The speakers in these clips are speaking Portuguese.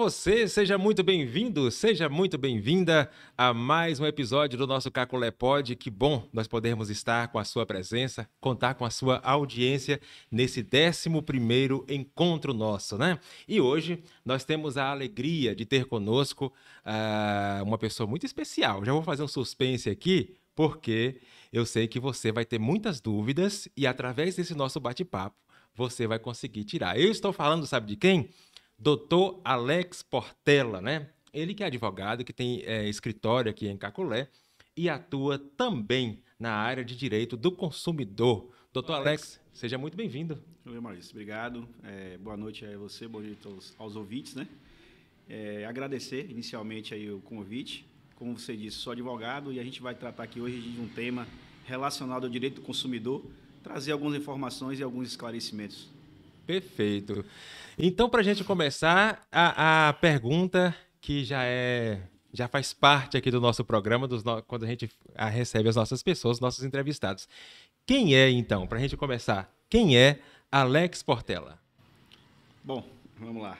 você, seja muito bem-vindo, seja muito bem-vinda a mais um episódio do nosso Caculé Pod. Que bom nós podermos estar com a sua presença, contar com a sua audiência nesse 11º encontro nosso, né? E hoje nós temos a alegria de ter conosco uma pessoa muito especial. Já vou fazer um suspense aqui, porque eu sei que você vai ter muitas dúvidas e através desse nosso bate-papo você vai conseguir tirar. Eu estou falando, sabe de quem? Doutor Alex Portela, né? Ele que é advogado, que tem escritório aqui em Caculé e atua também na área de direito do consumidor. Doutor Alex, seja muito bem-vindo. Oi, Maurício, obrigado. Boa noite a você, boa noite aos ouvintes, né? Agradecer inicialmente aí o convite. Como você disse, sou advogado e a gente vai tratar aqui hoje de um tema relacionado ao direito do consumidor, trazer algumas informações e alguns esclarecimentos. Perfeito. Então, para a gente começar, a pergunta que já faz parte aqui do nosso programa, quando a gente recebe as nossas pessoas, nossos entrevistados. Quem é, então, para a gente começar, quem é Alex Portela? Bom, vamos lá.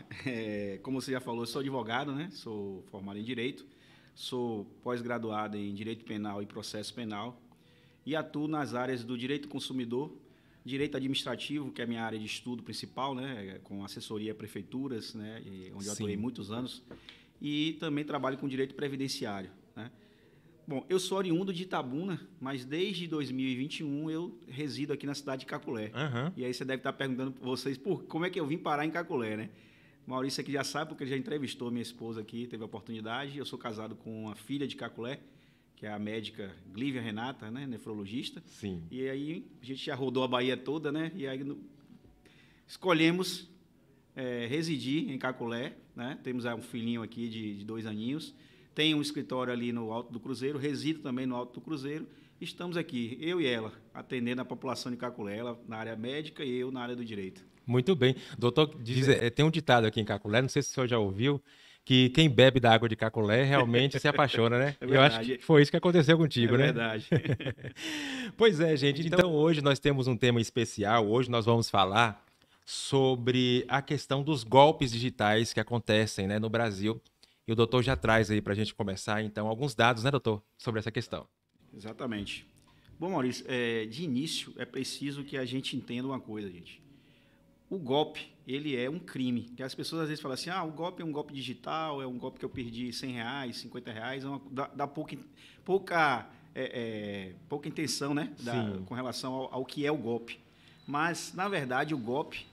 Como você já falou, eu sou advogado, né? Sou formado em Direito, sou pós-graduado em Direito Penal e Processo Penal e atuo nas áreas do Direito do Consumidor, Direito Administrativo, que é a minha área de estudo principal, né, com assessoria a prefeituras, né, onde eu atuei muitos anos, e também trabalho com Direito Previdenciário, né. Bom, eu sou oriundo de Itabuna, mas desde 2021 eu resido aqui na cidade de Caculé. Uhum. E aí você deve estar perguntando para vocês, como é que eu vim parar em Caculé, né? Maurício aqui já sabe, porque ele já entrevistou minha esposa aqui, teve a oportunidade. Eu sou casado com uma filha de Caculé, que é a médica Glívia Renata, né, nefrologista. Sim. E aí a gente já rodou a Bahia toda, né? E aí escolhemos residir em Caculé, né? Temos um filhinho aqui de 2 aninhos. Tem um escritório ali no Alto do Cruzeiro, resido também no Alto do Cruzeiro. Estamos aqui, eu e ela, atendendo a população de Caculé, ela na área médica e eu na área do direito. Muito bem. Doutor, tem um ditado aqui em Caculé, não sei se o senhor já ouviu, que quem bebe da água de Caculé realmente se apaixona, né? É Eu acho que foi isso que aconteceu contigo, né? É verdade. Pois é, gente. Então, hoje nós temos um tema especial. Hoje nós vamos falar sobre a questão dos golpes digitais que acontecem, né, no Brasil. E o doutor já traz aí para a gente começar, então, alguns dados, né, doutor, sobre essa questão. Exatamente. Bom, Maurício, de início é preciso que a gente entenda uma coisa, gente. O golpe, ele é um crime. Que as pessoas às vezes falam assim, o golpe é um golpe digital, é um golpe que eu perdi R$100, R$50, dá pouca intenção, né? Com relação ao que é o golpe. Mas, na verdade, o golpe,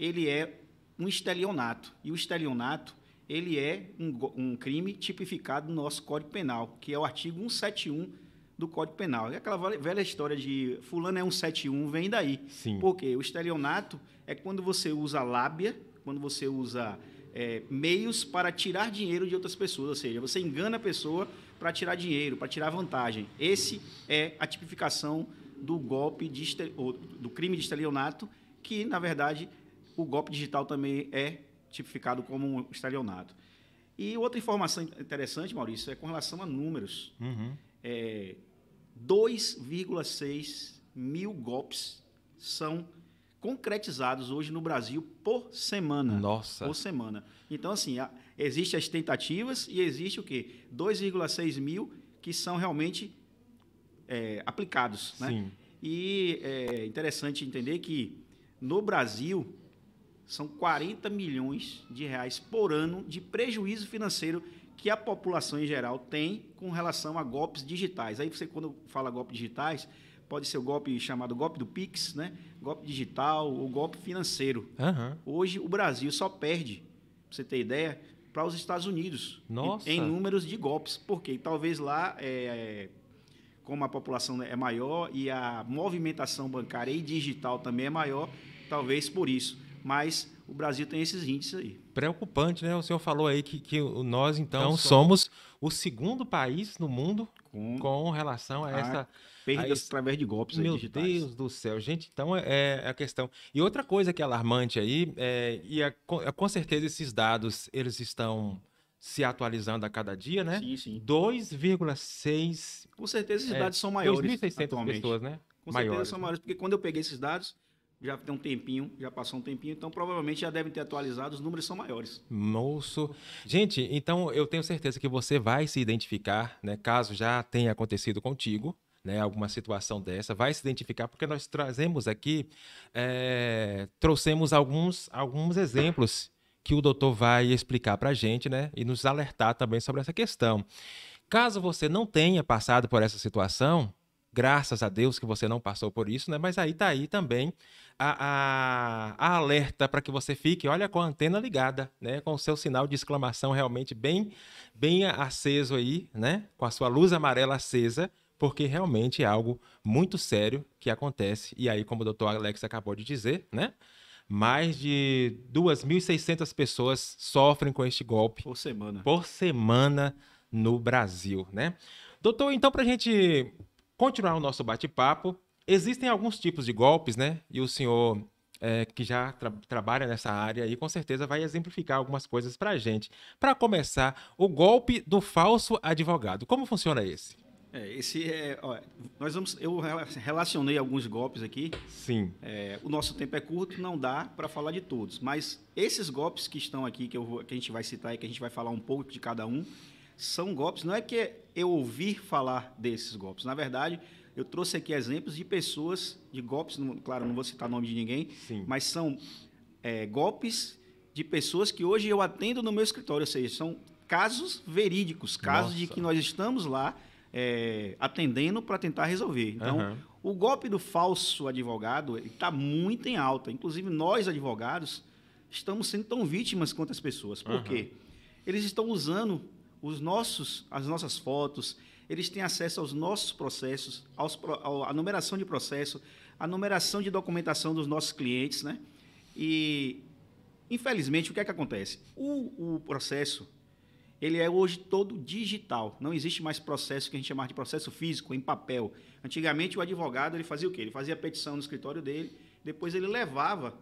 ele é um estelionato. E o estelionato, ele é um crime tipificado no nosso Código Penal, que é o artigo 171 do Código Penal. E aquela velha história de fulano é 171, vem daí. Sim. Porque o estelionato é quando você usa lábia, quando você usa meios para tirar dinheiro de outras pessoas. Ou seja, você engana a pessoa para tirar dinheiro, para tirar vantagem. Esse é a tipificação do golpe do crime de estelionato, que, na verdade, o golpe digital também é tipificado como um estelionato. E outra informação interessante, Maurício, é com relação a números. Uhum. 2,6 mil golpes são concretizados hoje no Brasil por semana. Nossa! Por semana. Então, assim, existem as tentativas e existe o quê? 2,6 mil que são realmente aplicados. Sim. Né? E é interessante entender que no Brasil são 40 milhões de reais por ano de prejuízo financeiro que a população em geral tem com relação a golpes digitais. Aí você, quando fala golpes digitais, pode ser o golpe chamado golpe do Pix, né? Golpe digital ou golpe financeiro. Uhum. Hoje o Brasil só perde, para você ter ideia, para os Estados Unidos. Nossa. Em números de golpes. Porque talvez lá, como a população é maior e a movimentação bancária e digital também é maior, talvez por isso. Mas o Brasil tem esses índices aí. Preocupante, né? O senhor falou aí que nós, então, somos o segundo país no mundo com relação a essa... Perdas através de golpes digitais. Meu Deus do céu, gente, então é a questão. E outra coisa que é alarmante aí, com certeza esses dados, eles estão se atualizando a cada dia, né? Sim, sim. 2,6... Com certeza esses dados são maiores 2.600 atualmente. pessoas, né? Com certeza são maiores, porque quando eu peguei esses dados, já tem um tempinho, já passou um tempinho, então provavelmente já devem ter atualizado, os números são maiores. Moço. Gente, então eu tenho certeza que você vai se identificar, né? Caso já tenha acontecido contigo, né? Alguma situação dessa, vai se identificar, porque nós trazemos aqui, trouxemos alguns exemplos que o doutor vai explicar para a gente, né? E nos alertar também sobre essa questão. Caso você não tenha passado por essa situação, graças a Deus que você não passou por isso, né? Mas aí tá aí também a alerta para que você fique, olha, com a antena ligada, né? Com o seu sinal de exclamação realmente bem aceso aí, né? Com a sua luz amarela acesa, porque realmente é algo muito sério que acontece. E aí, como o doutor Alex acabou de dizer, né? Mais de 2.600 pessoas sofrem com este golpe por semana no Brasil, né? Doutor, então, para a gente continuar o nosso bate-papo, existem alguns tipos de golpes, né? E o senhor, que já trabalha nessa área aí, com certeza vai exemplificar algumas coisas para a gente. Para começar, o golpe do falso advogado. Como funciona esse? Eu relacionei alguns golpes aqui. Sim. O nosso tempo é curto, não dá para falar de todos. Mas esses golpes que estão aqui, que a gente vai citar e que a gente vai falar um pouco de cada um, são golpes. Não é que eu ouvi falar desses golpes. Na verdade, eu trouxe aqui exemplos de pessoas, de golpes, claro, não vou citar nome de ninguém, sim, mas são golpes de pessoas que hoje eu atendo no meu escritório. Ou seja, são casos verídicos, casos de que nós estamos lá atendendo para tentar resolver. Então, o golpe do falso advogado está muito em alta. Inclusive, nós, advogados, estamos sendo tão vítimas quanto as pessoas. Por quê? Eles estão usando as nossas fotos, eles têm acesso aos nossos processos, à numeração de processo, à numeração de documentação dos nossos clientes, né? E, infelizmente, o que é que acontece? O processo, ele é hoje todo digital. Não existe mais processo que a gente chama de processo físico, em papel. Antigamente, o advogado ele fazia o quê? Ele fazia a petição no escritório dele, depois ele levava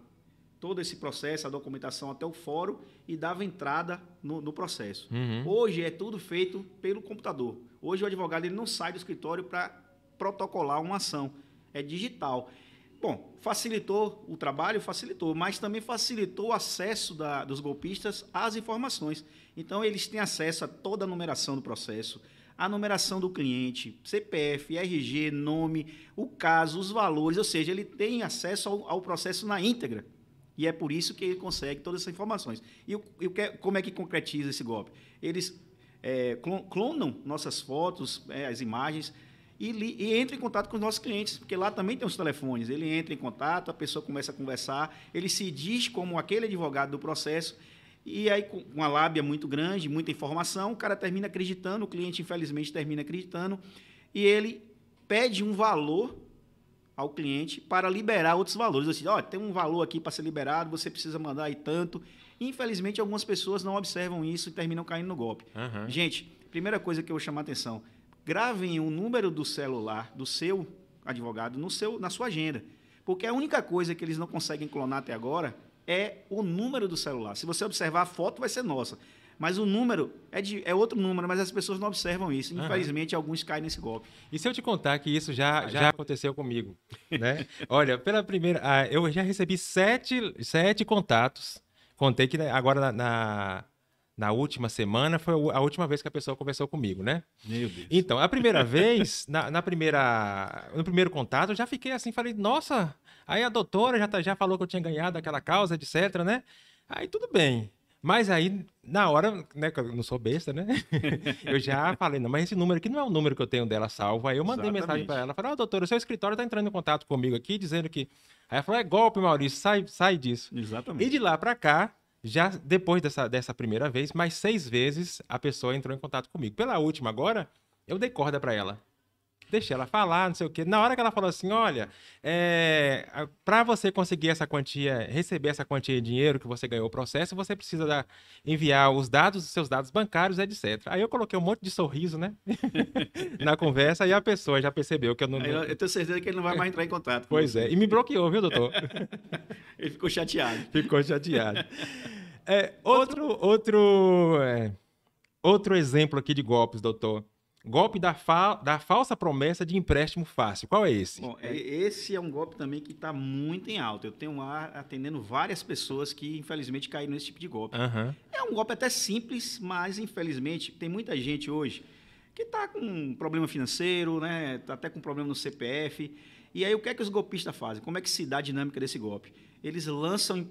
todo esse processo, a documentação até o fórum e dava entrada no processo. Hoje é tudo feito pelo computador. Hoje o advogado ele não sai do escritório para protocolar uma ação. É digital. Bom, facilitou o trabalho? Facilitou, mas também facilitou o acesso dos golpistas às informações. Então, eles têm acesso a toda a numeração do processo, a numeração do cliente, CPF, RG, nome, o caso, os valores, ou seja, ele tem acesso ao processo na íntegra. E é por isso que ele consegue todas essas informações. Como é que concretiza esse golpe? Eles clonam nossas fotos, as imagens, e entra em contato com os nossos clientes, porque lá também tem os telefones. Ele entra em contato, a pessoa começa a conversar, ele se diz como aquele advogado do processo, e aí com uma lábia muito grande, muita informação, o cara termina acreditando, o cliente infelizmente termina acreditando, e ele pede um valor ao cliente para liberar outros valores. Assim, tem um valor aqui para ser liberado, você precisa mandar aí tanto. Infelizmente, algumas pessoas não observam isso e terminam caindo no golpe. Gente, primeira coisa que eu vou chamar a atenção, gravem o número do celular do seu advogado na sua agenda. Porque a única coisa que eles não conseguem clonar até agora é o número do celular. Se você observar, a foto vai ser nossa. Mas o número é outro número, mas as pessoas não observam isso. Infelizmente, alguns caem nesse golpe. E se eu te contar que isso já aconteceu comigo, né? Olha, eu já recebi 7 contatos. Contei que agora na última semana foi a última vez que a pessoa conversou comigo, né? Meu Deus. Então, a primeira vez, no primeiro contato, eu já fiquei assim, falei, nossa, aí a doutora já falou que eu tinha ganhado aquela causa, etc, né? Aí tudo bem. Mas aí, na hora, né, que eu não sou besta, né? Eu já falei, não, mas esse número aqui não é o número que eu tenho dela salvo. Aí eu mandei mensagem para ela, falei, doutora, o seu escritório está entrando em contato comigo aqui, dizendo que... Aí ela falou, é golpe, Maurício, sai disso. Exatamente. E de lá para cá, já depois dessa primeira vez, mais 6 vezes a pessoa entrou em contato comigo. Pela última agora, eu dei corda para ela. Deixei ela falar, não sei o quê. Na hora que ela falou assim, olha, para você conseguir essa quantia, receber essa quantia de dinheiro que você ganhou o processo, você precisa enviar os seus dados bancários, etc. Aí eu coloquei um monte de sorriso, né? Na conversa, e a pessoa já percebeu que eu não... Eu tenho certeza que ele não vai mais entrar em contato. Pois é, e me bloqueou, viu, doutor? Ele ficou chateado. Ficou chateado. Outro exemplo aqui de golpes, doutor. Golpe da falsa promessa de empréstimo fácil. Qual é esse? Bom, esse é um golpe também que está muito em alta. Eu tenho lá atendendo várias pessoas que, infelizmente, caíram nesse tipo de golpe. Aham. É um golpe até simples, mas, infelizmente, tem muita gente hoje que está com um problema financeiro, né? Está até com problema no CPF. E aí, o que é que os golpistas fazem? Como é que se dá a dinâmica desse golpe? Eles lançam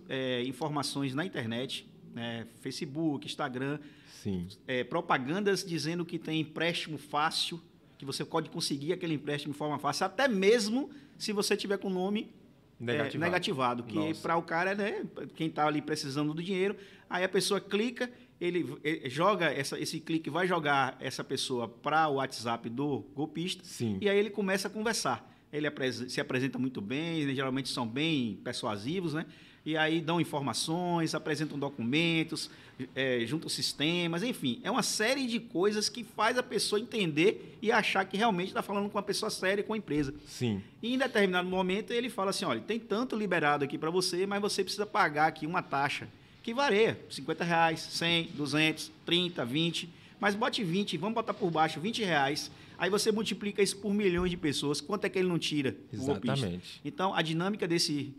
informações na internet, né? Facebook, Instagram, Sim. propagandas dizendo que tem empréstimo fácil, que você pode conseguir aquele empréstimo de forma fácil, até mesmo se você tiver com o nome negativado, que para o cara, né, quem está ali precisando do dinheiro, aí a pessoa clica, ele joga esse clique, vai jogar essa pessoa para o WhatsApp do golpista. Sim. E aí ele começa a conversar. Ele se apresenta muito bem, eles geralmente são bem persuasivos, né? E aí dão informações, apresentam documentos, juntam sistemas, enfim. É uma série de coisas que faz a pessoa entender e achar que realmente está falando com uma pessoa séria, com a empresa. Sim. E em determinado momento ele fala assim, olha, tem tanto liberado aqui para você, mas você precisa pagar aqui uma taxa que varia, R$50, 100, 200, 30, 20, mas bote 20, vamos botar por baixo R$20. Aí você multiplica isso por milhões de pessoas, quanto é que ele não tira? Exatamente. Então, a dinâmica desse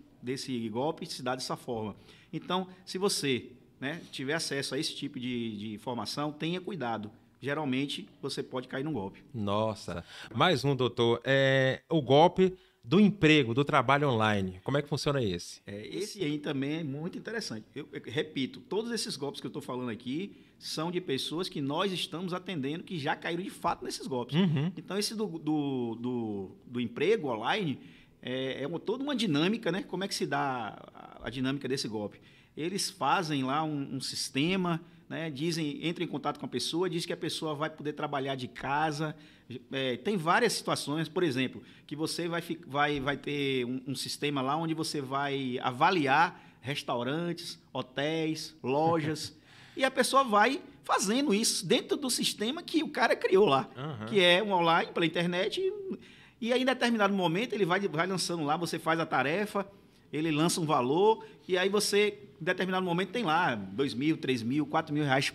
golpe se dá dessa forma. Então, se você, né, tiver acesso a esse tipo de informação, tenha cuidado. Geralmente, você pode cair num golpe. Nossa. Mais um, doutor. O golpe do emprego, do trabalho online. Como é que funciona esse? Esse aí também é muito interessante. Eu repito, todos esses golpes que eu estou falando aqui são de pessoas que nós estamos atendendo que já caíram de fato nesses golpes. Uhum. Então, esse do emprego online toda uma dinâmica, né? Como é que se dá a dinâmica desse golpe? Eles fazem lá um sistema, né? Entram em contato com a pessoa, diz que a pessoa vai poder trabalhar de casa. Tem várias situações, por exemplo, que você vai ter um sistema lá onde você vai avaliar restaurantes, hotéis, lojas, e a pessoa vai fazendo isso dentro do sistema que o cara criou lá, que é um online pela internet. E aí, em determinado momento, ele vai lançando lá, você faz a tarefa, ele lança um valor, e aí você, em determinado momento, tem lá R$2.000, R$3.000, R$4.000,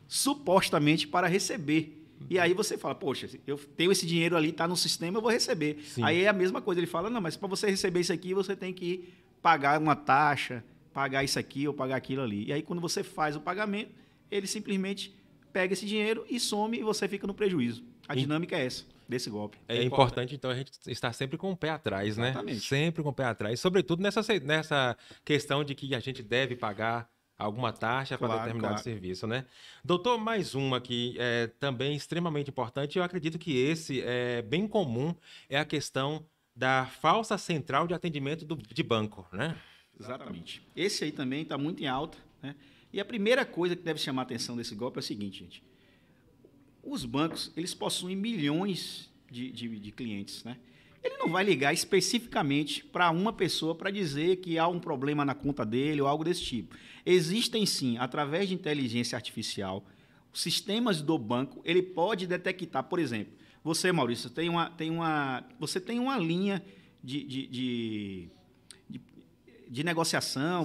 supostamente para receber. E aí você fala, poxa, eu tenho esse dinheiro ali, está no sistema, eu vou receber. Sim. Aí é a mesma coisa, ele fala, não, mas para você receber isso aqui, você tem que pagar uma taxa, pagar isso aqui ou pagar aquilo ali. E aí, quando você faz o pagamento, ele simplesmente pega esse dinheiro e some e você fica no prejuízo. A dinâmica é essa, desse golpe. É importante, então, a gente estar sempre com o pé atrás, né? Exatamente. Sempre com o pé atrás. Sobretudo nessa questão de que a gente deve pagar alguma taxa para determinado serviço, né? Doutor, mais uma que é também extremamente importante, eu acredito que esse é bem comum, é a questão da falsa central de atendimento de banco, né? Exatamente. Esse aí também está muito em alta, né? E a primeira coisa que deve chamar a atenção desse golpe é o seguinte, gente. Os bancos, eles possuem milhões de clientes, né? Ele não vai ligar especificamente para uma pessoa para dizer que há um problema na conta dele ou algo desse tipo. Existem, sim, através de inteligência artificial, sistemas do banco, ele pode detectar, por exemplo, você, Maurício, você tem uma linha de negociação,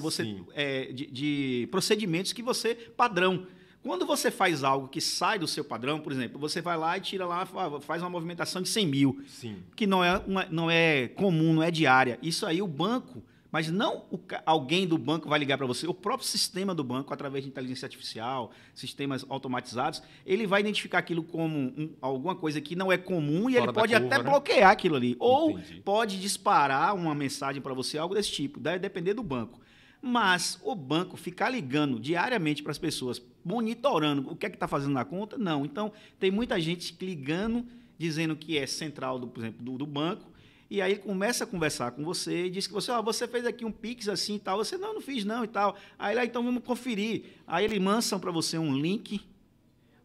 de procedimentos que você, padrão. Quando você faz algo que sai do seu padrão, por exemplo, você vai lá e tira lá, faz uma movimentação de 100 mil, Sim. que não é comum, não é diária. Isso aí o banco, mas não alguém do banco vai ligar para você, o próprio sistema do banco, através de inteligência artificial, sistemas automatizados, ele vai identificar aquilo como alguma coisa que não é comum e ele pode até bloquear aquilo ali. Ou pode disparar uma mensagem para você, algo desse tipo, deve depender do banco. Mas o banco ficar ligando diariamente para as pessoas, monitorando o que é que está fazendo na conta, não. Então, tem muita gente ligando, dizendo que é central, por exemplo, do banco, e aí ele começa a conversar com você e diz que você fez aqui um Pix assim e tal. Você, não fiz não e tal. Aí lá, então vamos conferir. Aí eles lançam para você um link,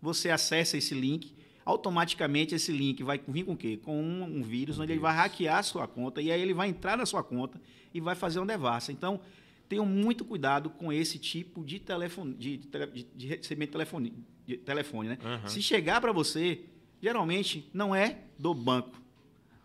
você acessa esse link, automaticamente esse link vai vir com o quê? Com um vírus, onde ele vai hackear a sua conta, e aí ele vai entrar na sua conta e vai fazer uma devassa. Então, tenham muito cuidado com esse tipo de recebimento de telefone, né? Uhum. Se chegar para você, geralmente não é do banco.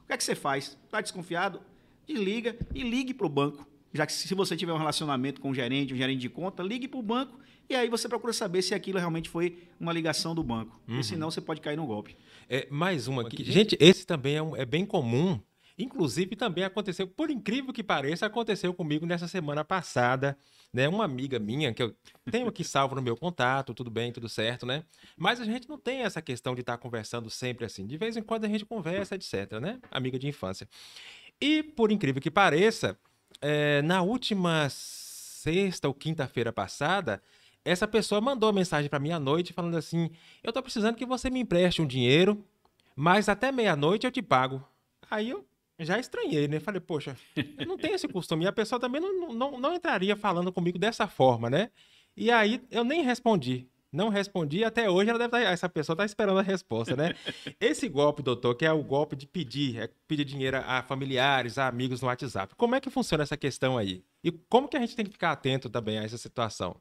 O que é que você faz? Está desconfiado? Desliga e ligue para o banco. Já que se você tiver um relacionamento com um gerente de conta, ligue para o banco e aí você procura saber se aquilo realmente foi uma ligação do banco. E senão você pode cair no golpe. Mais uma aqui. Gente, esse também é bem comum. Inclusive, também aconteceu, por incrível que pareça, aconteceu comigo nessa semana passada, né? Uma amiga minha, que eu tenho aqui salvo no meu contato, tudo bem, tudo certo, né? Mas a gente não tem essa questão de estar conversando sempre assim. De vez em quando a gente conversa, etc, né? Amiga de infância. E, por incrível que pareça, na última sexta ou quinta-feira passada, essa pessoa mandou uma mensagem para mim à noite falando assim: eu tô precisando que você me empreste um dinheiro, mas até meia-noite eu te pago. Aí eu já estranhei, né? Falei, poxa, eu não tenho esse costume. E a pessoa também não entraria falando comigo dessa forma, né? E aí eu nem respondi. Não respondi, até hoje essa pessoa está esperando a resposta, né? Esse golpe, doutor, que é o golpe de pedir dinheiro a familiares, a amigos no WhatsApp. Como é que funciona essa questão aí? E como que a gente tem que ficar atento também a essa situação?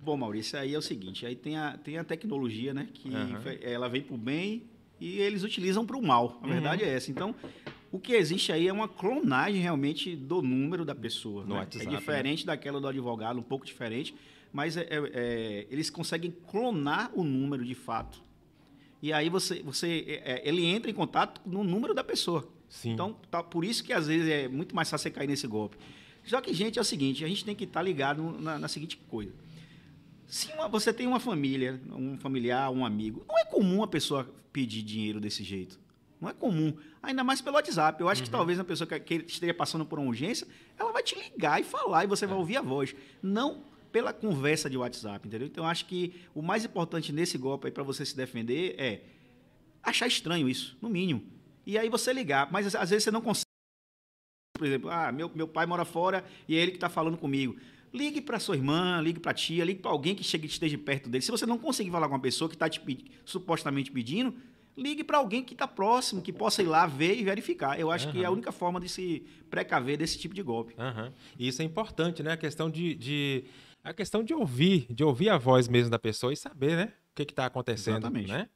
Bom, Maurício, aí é o seguinte, aí tem a tecnologia, né? Que ela vem para o bem e eles utilizam para o mal. A verdade é essa. Então, o que existe aí é uma clonagem realmente do número da pessoa. No né? WhatsApp, É diferente daquela do advogado, um pouco diferente, mas eles conseguem clonar o número de fato. E aí ele entra em contato no número da pessoa. Sim. Então, por isso que às vezes é muito mais fácil você cair nesse golpe. Só que, gente, é o seguinte, a gente tem que estar ligado na seguinte coisa. Se você tem uma família, um familiar, um amigo, não é comum a pessoa pedir dinheiro desse jeito. Não é comum. Ainda mais pelo WhatsApp. Eu acho que talvez uma pessoa que esteja passando por uma urgência, ela vai te ligar e falar e você vai ouvir a voz. Não pela conversa de WhatsApp, entendeu? Então, eu acho que o mais importante nesse golpe aí para você se defender é achar estranho isso, no mínimo. E aí você ligar. Mas às vezes você não consegue. Por exemplo, meu pai mora fora e é ele que está falando comigo. Ligue para sua irmã, ligue para a tia, ligue para alguém que esteja perto dele. Se você não conseguir falar com uma pessoa que está supostamente pedindo, ligue para alguém que está próximo, que possa ir lá ver e verificar. Eu acho que é a única forma de se precaver desse tipo de golpe. E isso é importante, né? A questão a questão de ouvir a voz mesmo da pessoa e saber, né? O que está acontecendo. Exatamente. Né?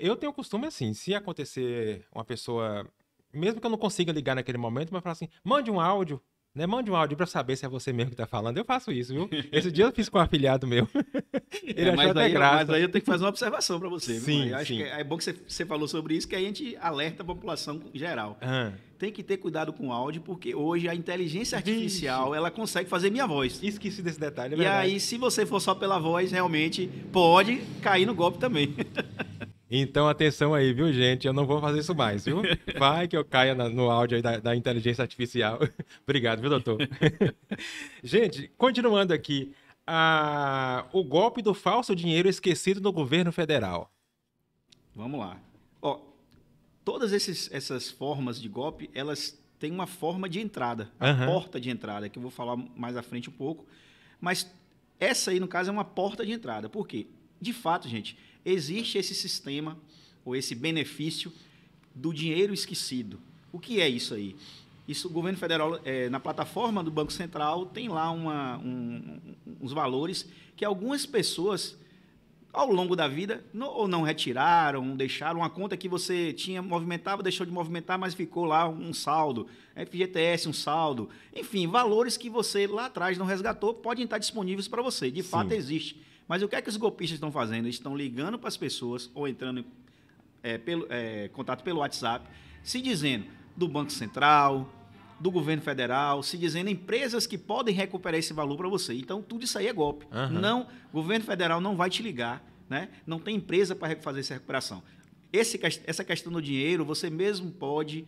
Eu tenho o costume assim, se acontecer uma pessoa, mesmo que eu não consiga ligar naquele momento, mas falar assim, mande um áudio. Né? Mande um áudio para saber se é você mesmo que está falando. Eu faço isso, viu? Esse dia eu fiz com um afiliado meu. Ele achou até graça. Mas aí eu tenho que fazer uma observação para você. Sim, eu acho que é bom que você falou sobre isso, que a gente alerta a população geral. Tem que ter cuidado com o áudio, porque hoje a inteligência artificial, ela consegue fazer minha voz. Esqueci desse detalhe, é e verdade. aí, se você for só pela voz, realmente pode cair no golpe também. Então, atenção aí, viu, gente? Eu não vou fazer isso mais, viu? Vai que eu caia no áudio aí da inteligência artificial. Obrigado, viu, doutor? Gente, continuando aqui. O golpe do falso dinheiro esquecido no governo federal. Vamos lá. Todas essas formas de golpe, elas têm uma forma de entrada. A porta de entrada, que eu vou falar mais à frente um pouco. Mas essa aí, no caso, é uma porta de entrada. Por quê? De fato, gente, existe esse sistema, ou esse benefício do dinheiro esquecido. O que é isso aí? Isso, o governo federal, na plataforma do Banco Central, tem lá uns valores que algumas pessoas, ao longo da vida, ou não retiraram, deixaram uma conta que você movimentava, deixou de movimentar, mas ficou lá um saldo, FGTS, um saldo. Enfim, valores que você lá atrás não resgatou podem estar disponíveis para você. De fato, existe. Mas o que é que os golpistas estão fazendo? Eles estão ligando para as pessoas ou entrando em contato pelo WhatsApp, se dizendo do Banco Central, do governo federal, se dizendo empresas que podem recuperar esse valor para você. Então, tudo isso aí é golpe. Não, o governo federal não vai te ligar, né? Não tem empresa para fazer essa recuperação. Essa questão do dinheiro, você mesmo pode,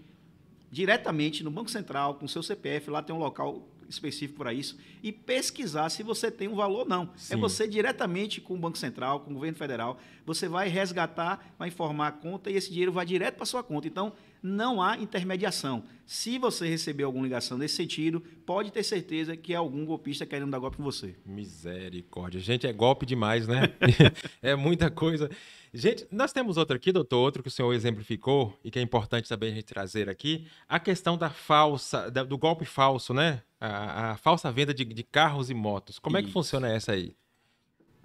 diretamente no Banco Central, com o seu CPF, lá tem um local específico para isso, e pesquisar se você tem um valor ou não. Sim. É você diretamente com o Banco Central, com o governo federal, você vai resgatar, vai informar a conta e esse dinheiro vai direto para a sua conta. Então, não há intermediação. Se você receber alguma ligação nesse sentido, pode ter certeza que é algum golpista querendo dar golpe em você. Misericórdia. Gente, é golpe demais, né? É muita coisa. Gente, nós temos outro aqui, doutor, outro que o senhor exemplificou e que é importante também a gente trazer aqui, a questão do golpe falso, né? A falsa venda de carros e motos. Como é que funciona essa aí?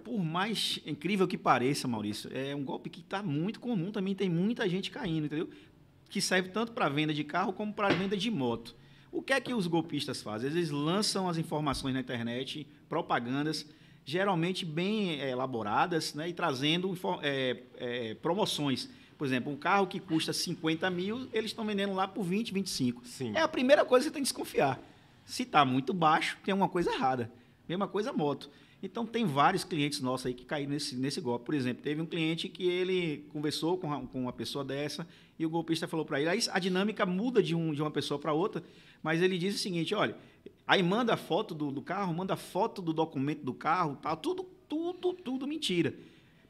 Por mais incrível que pareça, Maurício, é um golpe que está muito comum, também tem muita gente caindo, entendeu? Que serve tanto para venda de carro como para venda de moto. O que é que os golpistas fazem? Eles lançam as informações na internet, propagandas, geralmente bem elaboradas, né, e trazendo promoções. Por exemplo, um carro que custa 50 mil, eles estão vendendo lá por 20, 25. Sim. É a primeira coisa que você tem que desconfiar. Se está muito baixo, tem alguma coisa errada. Mesma coisa a moto. Então, tem vários clientes nossos aí que caíram nesse golpe. Por exemplo, teve um cliente que ele conversou com uma pessoa dessa e o golpista falou para ele. Aí a dinâmica muda de uma pessoa para outra, mas ele diz o seguinte, olha, aí manda a foto do carro, manda a foto do documento do carro, tá, tudo mentira.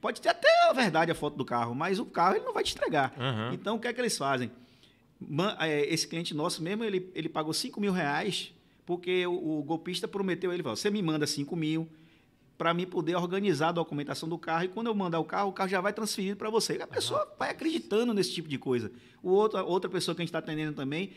Pode ter até a verdade a foto do carro, mas o carro ele não vai te entregar. Uhum. Então, o que é que eles fazem? Esse cliente nosso mesmo, ele pagou R$5.000 porque o golpista prometeu, ele falou, você me manda 5 mil, para mim poder organizar a documentação do carro, e quando eu mandar o carro já vai transferido para você. A pessoa vai acreditando nesse tipo de coisa. Outra pessoa que a gente está atendendo também,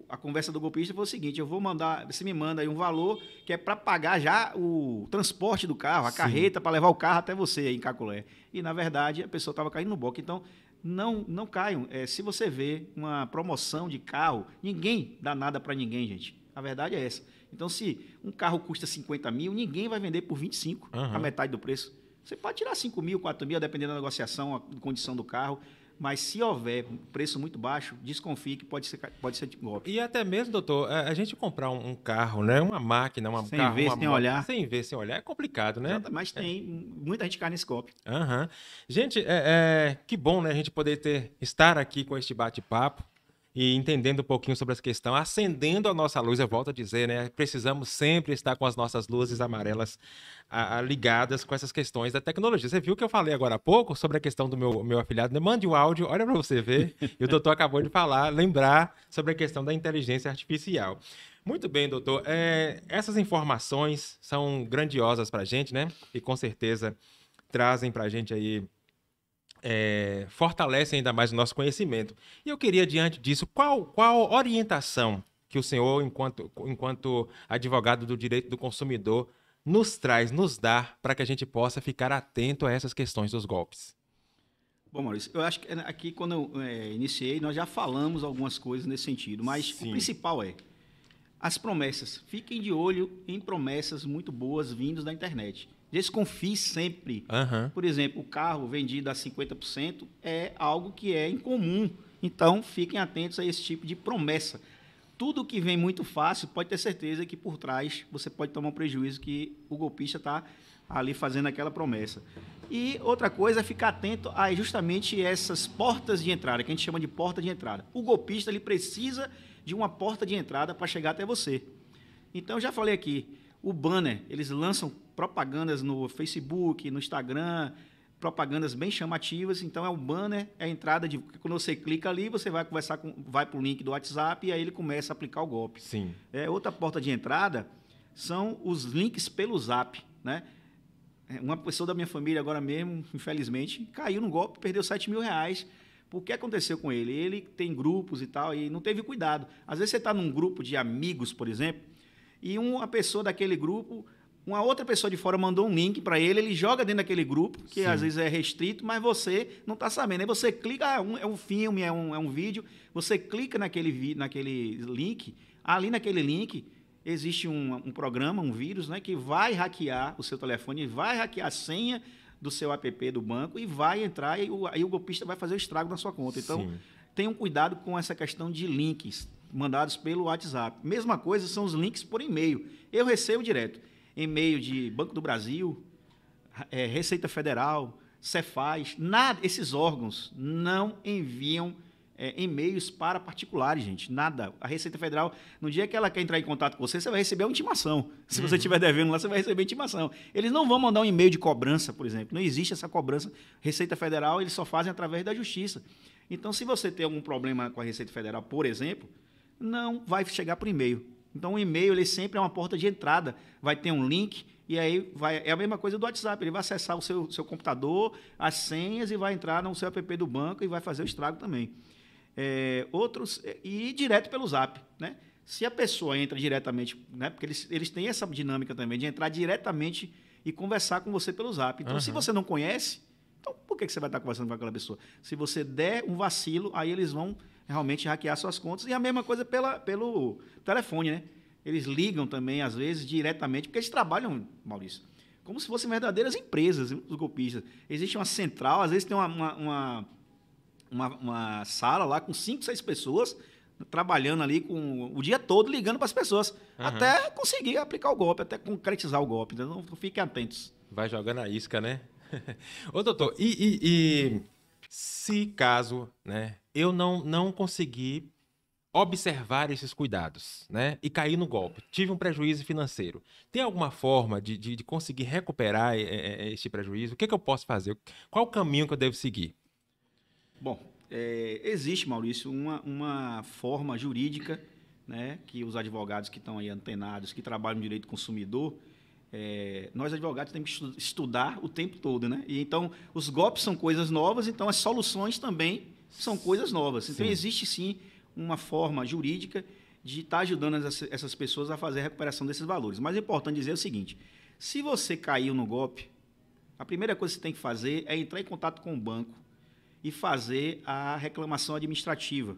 a conversa do golpista foi o seguinte, eu vou mandar, você me manda aí um valor que é para pagar já o transporte do carro, a Sim. carreta, para levar o carro até você aí em Caculé. E, na verdade, a pessoa estava caindo no boca. Então, não caiam. Se você vê uma promoção de carro, ninguém dá nada para ninguém, gente. A verdade é essa. Então, se um carro custa 50 mil, ninguém vai vender por 25, a metade do preço. Você pode tirar 5 mil, 4 mil, dependendo da negociação, a condição do carro. Mas se houver preço muito baixo, desconfie que pode ser de golpe. E até mesmo, doutor, a gente comprar um carro, né? Uma máquina, sem ver, sem olhar. Sem ver, sem olhar, é complicado, né? Mas tem muita gente cai nesse golpe. Uhum. Gente, que bom, né? A gente poder estar aqui com este bate-papo e entendendo um pouquinho sobre essa questão, acendendo a nossa luz, eu volto a dizer, né? Precisamos sempre estar com as nossas luzes amarelas ligadas com essas questões da tecnologia. Você viu que eu falei agora há pouco sobre a questão do meu afilhado, né? Mande o áudio, olha para você ver. E o doutor acabou de lembrar sobre a questão da inteligência artificial. Muito bem, doutor. Essas informações são grandiosas para a gente, né? E com certeza trazem para a gente aí fortalece ainda mais o nosso conhecimento. E eu queria, diante disso, qual orientação que o senhor, enquanto advogado do direito do consumidor, nos dá para que a gente possa ficar atento a essas questões dos golpes? Bom, Maurício, eu acho que aqui, quando eu iniciei, nós já falamos algumas coisas nesse sentido, mas Sim. O principal as promessas. Fiquem de olho em promessas muito boas vindas da internet. Desconfie sempre. Uhum. Por exemplo, o carro vendido a 50% é algo que é incomum. Então, fiquem atentos a esse tipo de promessa. Tudo que vem muito fácil, pode ter certeza que por trás você pode tomar um prejuízo que o golpista está ali fazendo aquela promessa. E outra coisa é ficar atento a justamente essas portas de entrada, que a gente chama de porta de entrada. O golpista ele precisa de uma porta de entrada para chegar até você. Então, eu já falei aqui, o banner, eles lançam propagandas no Facebook, no Instagram, propagandas bem chamativas. Então, o banner, é a entrada de... Quando você clica ali, você vai conversar vai para o link do WhatsApp e aí ele começa a aplicar o golpe. Sim. Outra porta de entrada são os links pelo Zap, né? Uma pessoa da minha família agora mesmo, infelizmente, caiu no golpe, perdeu R$7.000. O que aconteceu com ele? Ele tem grupos e tal, e não teve cuidado. Às vezes você está num grupo de amigos, por exemplo, e uma pessoa daquele grupo, uma outra pessoa de fora mandou um link para ele, ele joga dentro daquele grupo, que Sim. Às vezes é restrito, mas você não está sabendo. Aí você clica, é um filme, é um vídeo, você clica naquele link, ali naquele link existe um programa, um vírus, né, que vai hackear o seu telefone, vai hackear a senha do seu app do banco e vai entrar e aí o golpista vai fazer o estrago na sua conta. Então, Sim. tenham cuidado com essa questão de links mandados pelo WhatsApp. Mesma coisa são os links por e-mail. Eu recebo direto e-mail de Banco do Brasil, Receita Federal, Cefaz, nada, esses órgãos não enviam e-mails para particulares, gente, nada. A Receita Federal, no dia que ela quer entrar em contato com você, você vai receber uma intimação. Se você estiver devendo lá, você vai receber intimação. Eles não vão mandar um e-mail de cobrança, por exemplo. Não existe essa cobrança. Receita Federal, eles só fazem através da Justiça. Então, se você tem algum problema com a Receita Federal, por exemplo, não vai chegar por e-mail. Então, o e-mail ele sempre é uma porta de entrada. Vai ter um link e aí é a mesma coisa do WhatsApp. Ele vai acessar o seu computador, as senhas e vai entrar no seu app do banco e vai fazer o estrago também. E direto pelo Zap, né? Se a pessoa entra diretamente, né? Porque eles têm essa dinâmica também de entrar diretamente e conversar com você pelo Zap. Então, se você não conhece, então por que você vai estar conversando com aquela pessoa? Se você der um vacilo, aí eles vão realmente hackear suas contas. E a mesma coisa pelo telefone, né? Eles ligam também, às vezes, diretamente, porque eles trabalham, Maurício, como se fossem verdadeiras empresas, os golpistas. Existe uma central, às vezes tem uma sala lá com 5, 6 pessoas trabalhando ali o dia todo, ligando para as pessoas, até conseguir aplicar o golpe, até concretizar o golpe. Então, fiquem atentos. Vai jogando a isca, né? Ô, doutor, e se caso, né, eu não conseguir observar esses cuidados, né, e cair no golpe, tive um prejuízo financeiro, tem alguma forma de conseguir recuperar esse prejuízo? O que eu posso fazer? Qual o caminho que eu devo seguir? Bom, existe, Maurício, uma forma jurídica, né, que os advogados que estão aí antenados, que trabalham no direito do consumidor, nós advogados temos que estudar o tempo todo, né? E então, os golpes são coisas novas, então as soluções também são coisas novas. Então, existe sim uma forma jurídica de estar ajudando essas pessoas a fazer a recuperação desses valores. Mas é importante dizer o seguinte, se você caiu no golpe, a primeira coisa que você tem que fazer é entrar em contato com o banco e fazer a reclamação administrativa,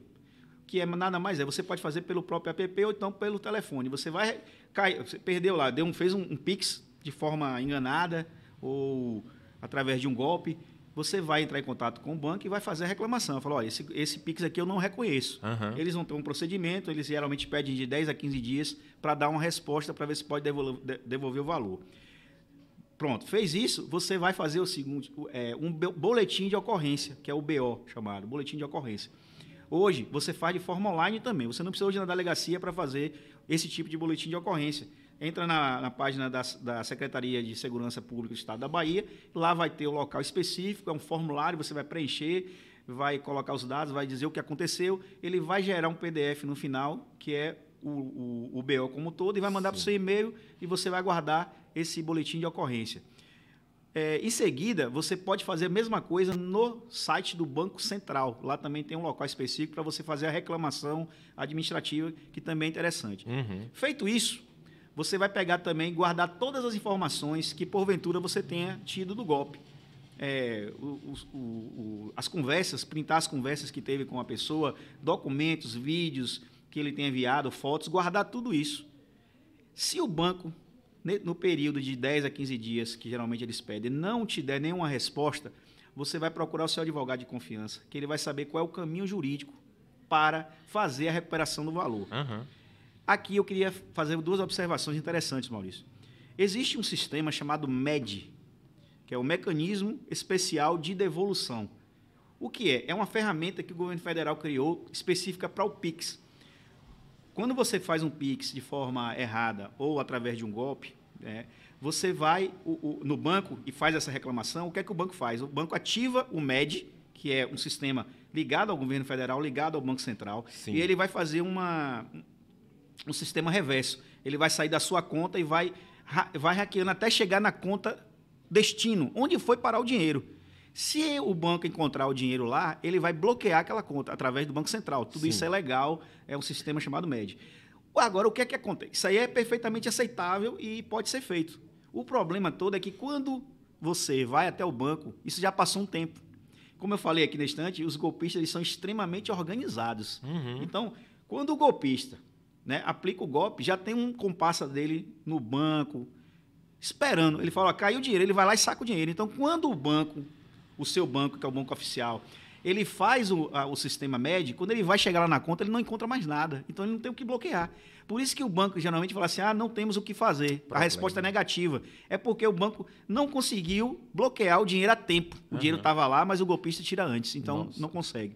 que nada mais você pode fazer pelo próprio app ou então pelo telefone. Você vai cair, você perdeu lá, fez um Pix de forma enganada ou através de um golpe, você vai entrar em contato com o banco e vai fazer a reclamação. Fala, olha, esse Pix aqui eu não reconheço. Eles vão ter um procedimento, eles geralmente pedem de 10 a 15 dias para dar uma resposta para ver se pode devolver o valor. Pronto, fez isso, você vai fazer o seguinte, um boletim de ocorrência, que é o BO chamado, boletim de ocorrência. Hoje, você faz de forma online também. Você não precisa hoje ir na delegacia para fazer esse tipo de boletim de ocorrência. Entra na página da Secretaria de Segurança Pública do Estado da Bahia, lá vai ter o local específico, é um formulário, você vai preencher, vai colocar os dados, vai dizer o que aconteceu, ele vai gerar um PDF no final, que é o BO como todo, e vai mandar para o seu e-mail e você vai guardar esse boletim de ocorrência. Em seguida, você pode fazer a mesma coisa no site do Banco Central. Lá também tem um local específico para você fazer a reclamação administrativa, que também é interessante. Feito isso, você vai pegar também e guardar todas as informações que, porventura, você tenha tido do golpe. As conversas, printar as conversas que teve com a pessoa, documentos, vídeos que ele tenha enviado, fotos, guardar tudo isso. Se o banco, no período de 10 a 15 dias, que geralmente eles pedem, não te der nenhuma resposta, você vai procurar o seu advogado de confiança, que ele vai saber qual é o caminho jurídico para fazer a recuperação do valor. Aqui eu queria fazer 2 observações interessantes, Maurício. Existe um sistema chamado MED, que é o Mecanismo Especial de Devolução. O que é? É uma ferramenta que o governo federal criou específica para o Pix. Quando você faz um Pix de forma errada ou através de um golpe, você vai no banco e faz essa reclamação. O que é que o banco faz? O banco ativa o MED, que é um sistema ligado ao governo federal, ligado ao Banco Central, e ele vai fazer um sistema reverso. Ele vai sair da sua conta e vai hackeando até chegar na conta destino, onde foi parar o dinheiro. Se o banco encontrar o dinheiro lá, ele vai bloquear aquela conta através do Banco Central. Tudo isso é legal, é um sistema chamado MED. Agora, o que é que acontece? Isso aí é perfeitamente aceitável e pode ser feito. O problema todo é que quando você vai até o banco, isso já passou um tempo. Como eu falei aqui na instante, os golpistas eles são extremamente organizados. Então, quando o golpista aplica o golpe, já tem um comparsa dele no banco, esperando. Ele fala, caiu o dinheiro, ele vai lá e saca o dinheiro. Então, quando o seu banco, que é o banco oficial, ele faz o sistema MED, quando ele vai chegar lá na conta, ele não encontra mais nada. Então, ele não tem o que bloquear. Por isso que o banco geralmente fala assim, não temos o que fazer. A resposta é negativa. É porque o banco não conseguiu bloquear o dinheiro a tempo. O dinheiro estava lá, mas o golpista tira antes. Então, não consegue.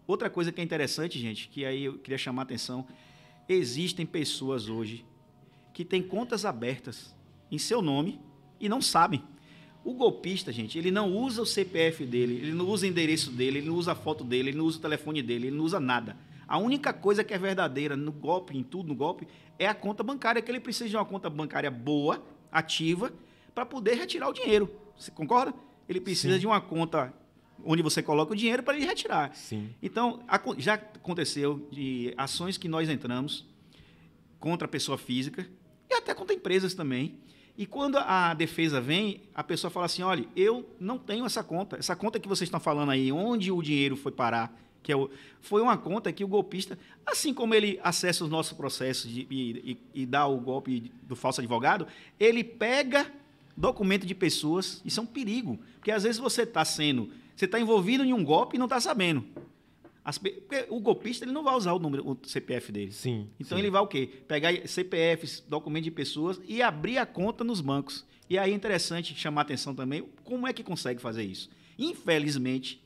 Outra coisa que é interessante, gente, que aí eu queria chamar a atenção, existem pessoas hoje que têm contas abertas em seu nome e não sabem. O golpista, gente, ele não usa o CPF dele, ele não usa o endereço dele, ele não usa a foto dele, ele não usa o telefone dele, ele não usa nada. A única coisa que é verdadeira no golpe, em tudo no golpe, é a conta bancária, que ele precisa de uma conta bancária boa, ativa, para poder retirar o dinheiro. Você concorda? Ele precisa de uma conta onde você coloca o dinheiro para ele retirar. Então, já aconteceu de ações que nós entramos contra a pessoa física e até contra empresas também. E quando a defesa vem, a pessoa fala assim, olha, eu não tenho essa conta que vocês estão falando aí, onde o dinheiro foi parar, foi uma conta que o golpista, assim como ele acessa os nossos processos e dá o golpe do falso advogado, ele pega documento de pessoas, isso é um perigo, porque às vezes você está envolvido em um golpe e não está sabendo. Porque o golpista ele não vai usar o CPF dele. Sim. Então sim. ele vai o quê? Pegar CPFs, documentos de pessoas e abrir a conta nos bancos. E aí é interessante chamar a atenção também como é que consegue fazer isso. Infelizmente,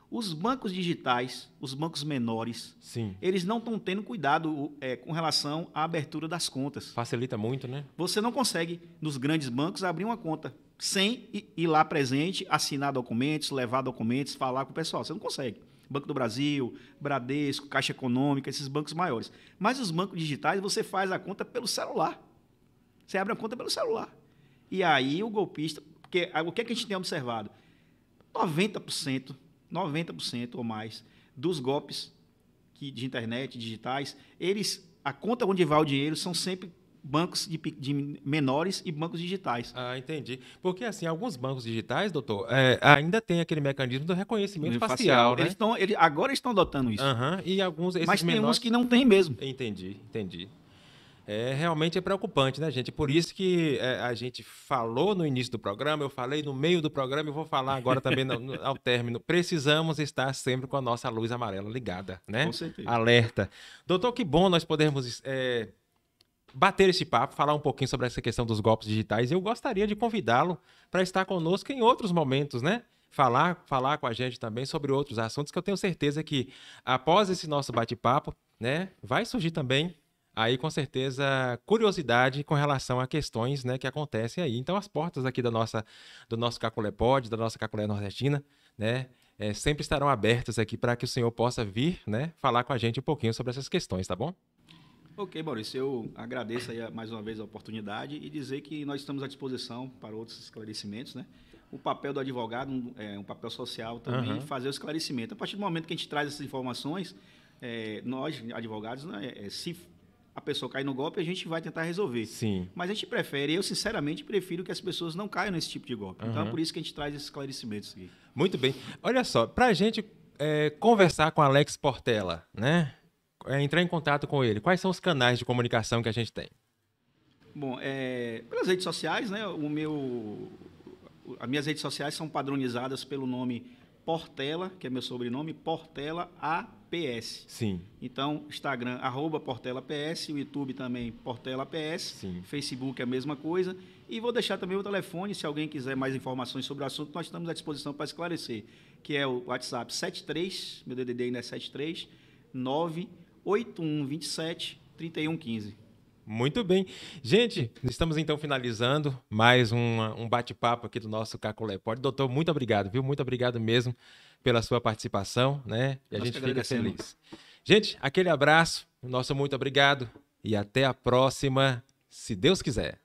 os bancos digitais, os bancos menores, Sim. eles não estão tendo cuidado com relação à abertura das contas. Facilita muito, né? Você não consegue, nos grandes bancos, abrir uma conta sem ir lá presente, assinar documentos, levar documentos, falar com o pessoal. Você não consegue. Banco do Brasil, Bradesco, Caixa Econômica, esses bancos maiores. Mas os bancos digitais, você faz a conta pelo celular. Você abre a conta pelo celular. E aí o golpista... Porque o que a gente tem observado? 90% ou mais dos golpes de internet, digitais, a conta onde vai o dinheiro são sempre bancos de menores e bancos digitais. Ah, entendi. Porque, assim, alguns bancos digitais, doutor, ainda tem aquele mecanismo do reconhecimento facial, né? Agora estão adotando isso. E alguns, esses mas tem menores... uns que não tem mesmo. Entendi. Realmente é preocupante, né, gente? Por isso que a gente falou no início do programa, eu falei no meio do programa e vou falar agora também ao término. Precisamos estar sempre com a nossa luz amarela ligada, né? Com certeza. Alerta. Doutor, que bom nós podermos bater esse papo, falar um pouquinho sobre essa questão dos golpes digitais. Eu gostaria de convidá-lo para estar conosco em outros momentos, né? Falar com a gente também sobre outros assuntos que eu tenho certeza que após esse nosso bate-papo, né, vai surgir também aí, com certeza, curiosidade com relação a questões, né, que acontecem aí. Então, as portas aqui do nosso Caculé Pod, da nossa Caculé Nordestina, né, sempre estarão abertas aqui para que o senhor possa vir, né, falar com a gente um pouquinho sobre essas questões, tá bom? Ok, Maurício, eu agradeço aí mais uma vez a oportunidade e dizer que nós estamos à disposição para outros esclarecimentos, né? O papel do advogado é um papel social também, fazer o esclarecimento. A partir do momento que a gente traz essas informações, nós, advogados, né, se a pessoa cair no golpe, a gente vai tentar resolver. Sim. Mas a gente eu sinceramente prefiro que as pessoas não caiam nesse tipo de golpe. Então é por isso que a gente traz esses esclarecimentos aqui. Muito bem. Olha só, para a gente conversar com Alex Portela, né? Entrar em contato com ele, quais são os canais de comunicação que a gente tem? Bom, pelas redes sociais, né? As minhas redes sociais são padronizadas pelo nome Portela, que é meu sobrenome, Portela APS. Sim. Então, Instagram, @PortelaPS, o YouTube também, PortelaPS, Sim. Facebook é a mesma coisa. E vou deixar também o telefone, se alguém quiser mais informações sobre o assunto, nós estamos à disposição para esclarecer, que é o WhatsApp 73, meu DDD ainda é 73, 98127-3115. Muito bem. Gente, estamos então finalizando mais um bate-papo aqui do nosso Caculé Pod. Doutor, muito obrigado, viu? Muito obrigado mesmo pela sua participação, né? E a gente fica feliz. Gente, aquele abraço, nosso muito obrigado e até a próxima, se Deus quiser.